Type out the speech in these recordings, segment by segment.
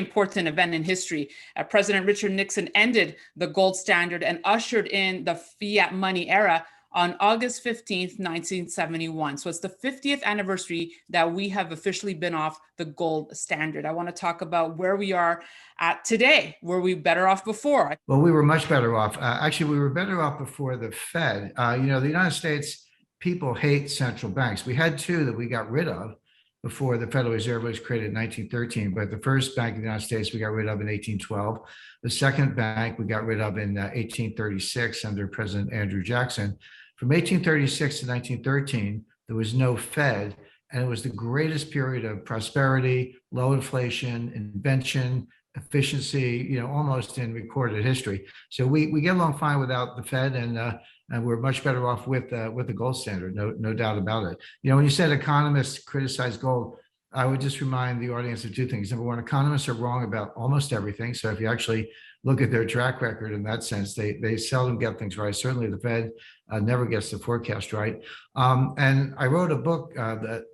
important event in history. President Richard Nixon ended the gold standard and ushered in the fiat money era on August 15th, 1971. So it's the 50th anniversary that we have officially been off the gold standard. I want to talk about where we are at today. Were we better off before? Well, we were much better off. Actually, we were better off before the Fed. The United States, people hate central banks. We had two that we got rid of before the Federal Reserve was created in 1913. But the first bank in the United States we got rid of in 1812. The second bank we got rid of in 1836 under President Andrew Jackson. From 1836 to 1913, there was no Fed, and it was the greatest period of prosperity, low inflation, invention, efficiency, almost in recorded history. So we get along fine without the Fed, and we're much better off with the gold standard, no doubt about it. When you said economists criticize gold, I would just remind the audience of two things. Number one, economists are wrong about almost everything. So if you actually look at their track record in that sense, they seldom get things right. Certainly the Fed never gets the forecast right. And I wrote a book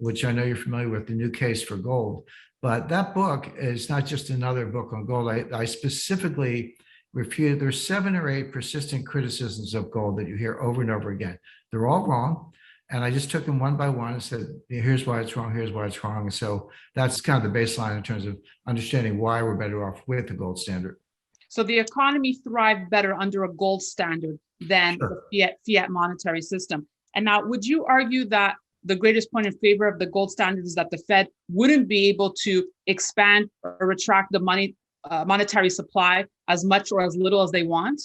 which I know you're familiar with, The New Case for Gold. But that book is not just another book on gold. I specifically refute, there's 7 or 8 persistent criticisms of gold that you hear over and over again. They're all wrong. And I just took them one by one and said, here's why it's wrong, here's why it's wrong. And so that's kind of the baseline in terms of understanding why we're better off with the gold standard. So the economy thrived better under a gold standard than the fiat monetary system. And now, would you argue that the greatest point in favor of the gold standard is that the Fed wouldn't be able to expand or retract the monetary supply as much or as little as they want?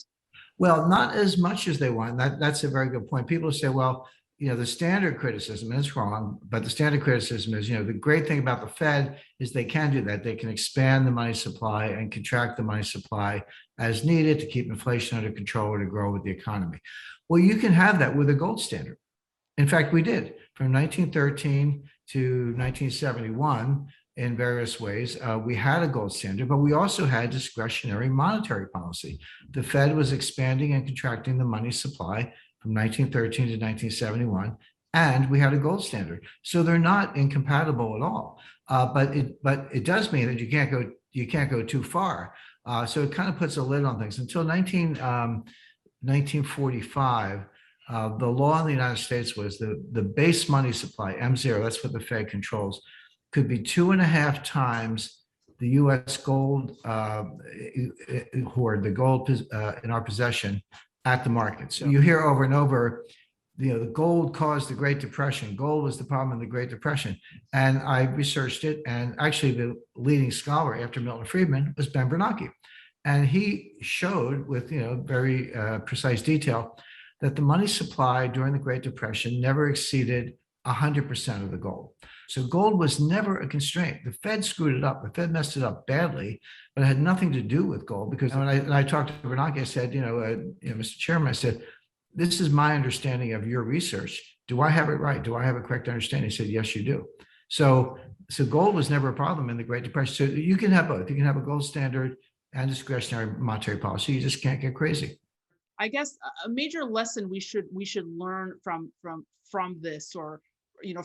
Well, not as much as they want. That's a very good point. People say, well, the standard criticism is wrong, but the standard criticism is, the great thing about the Fed is they can do that. They can expand the money supply and contract the money supply as needed to keep inflation under control or to grow with the economy. Well, you can have that with a gold standard. In fact, we did from 1913 to 1971 in various ways. We had a gold standard, but we also had discretionary monetary policy. The Fed was expanding and contracting the money supply from 1913 to 1971, and we had a gold standard. So they're not incompatible at all. But it does mean that you can't go too far. So it kind of puts a lid on things. Until 1945, the law in the United States was the base money supply, M0, that's what the Fed controls, could be 2.5 times the U.S. gold hoard, the gold in our possession at the market. So you hear over and over, the gold caused the Great Depression. Gold was the problem in the Great Depression. And I researched it, and actually the leading scholar after Milton Friedman was Ben Bernanke. And he showed with very precise detail that the money supply during the Great Depression never exceeded 100% of the gold. So gold was never a constraint. The Fed screwed it up. The Fed messed it up badly, but it had nothing to do with gold. Because when I talked to Bernanke, I said, Mr. Chairman, I said, this is my understanding of your research. Do I have it right? Do I have a correct understanding? He said, yes, you do. So gold was never a problem in the Great Depression. So you can have both. You can have a gold standard and discretionary monetary policy. You just can't get crazy. I guess a major lesson we should learn from this, or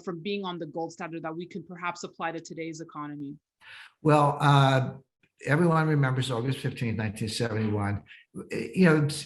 from being on the gold standard, that we could perhaps apply to today's economy. Well, everyone remembers August 15, 1971.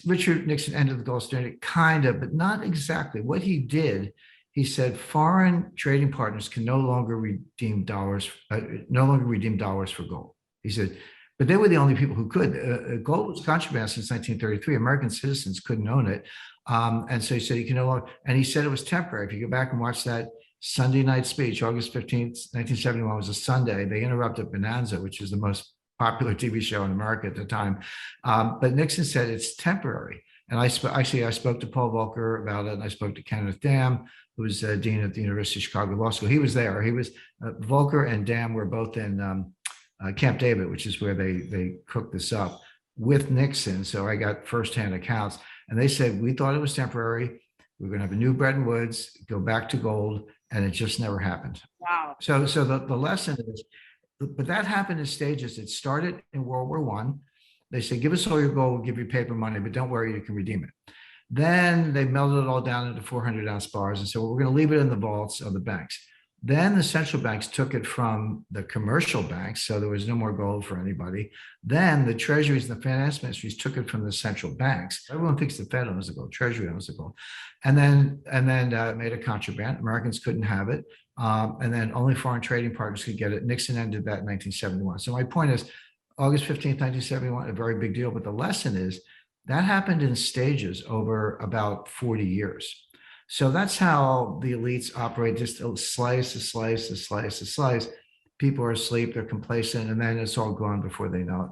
Richard Nixon ended the gold standard, kind of, but not exactly. What he did, he said, foreign trading partners can no longer redeem dollars for gold. He said, but they were the only people who could. Gold was contraband since 1933. American citizens couldn't own it. And so he said he can no longer, and he said it was temporary. If you go back and watch that Sunday night speech, August 15th, 1971 was a Sunday. They interrupted Bonanza, which is the most popular TV show in America at the time. But Nixon said it's temporary. And I spoke to Paul Volcker about it, and I spoke to Kenneth Dam, who was dean at the University of Chicago Law School. He was there. Volcker and Dam were both in Camp David, which is where they cooked this up with Nixon. So I got firsthand accounts, and they said, we thought it was temporary. We're going to have a new Bretton Woods, go back to gold, and it just never happened. Wow. So the lesson is, but that happened in stages. It started in World War I. They said, give us all your gold, we'll give you paper money, but don't worry, you can redeem it. Then they melted it all down into 400-ounce bars and said, well, we're going to leave it in the vaults of the banks. Then the central banks took it from the commercial banks, so there was no more gold for anybody. Then the treasuries and the finance ministries took it from the central banks. Everyone thinks the Fed owns the gold, Treasury owns the gold, and then made a contraband. Americans couldn't have it, and then only foreign trading partners could get it. Nixon ended that in 1971. So my point is, August 15th, 1971, a very big deal. But the lesson is that happened in stages over about 40 years. So that's how the elites operate, just a slice, a slice, a slice, a slice. People are asleep, they're complacent, and then it's all gone before they know it.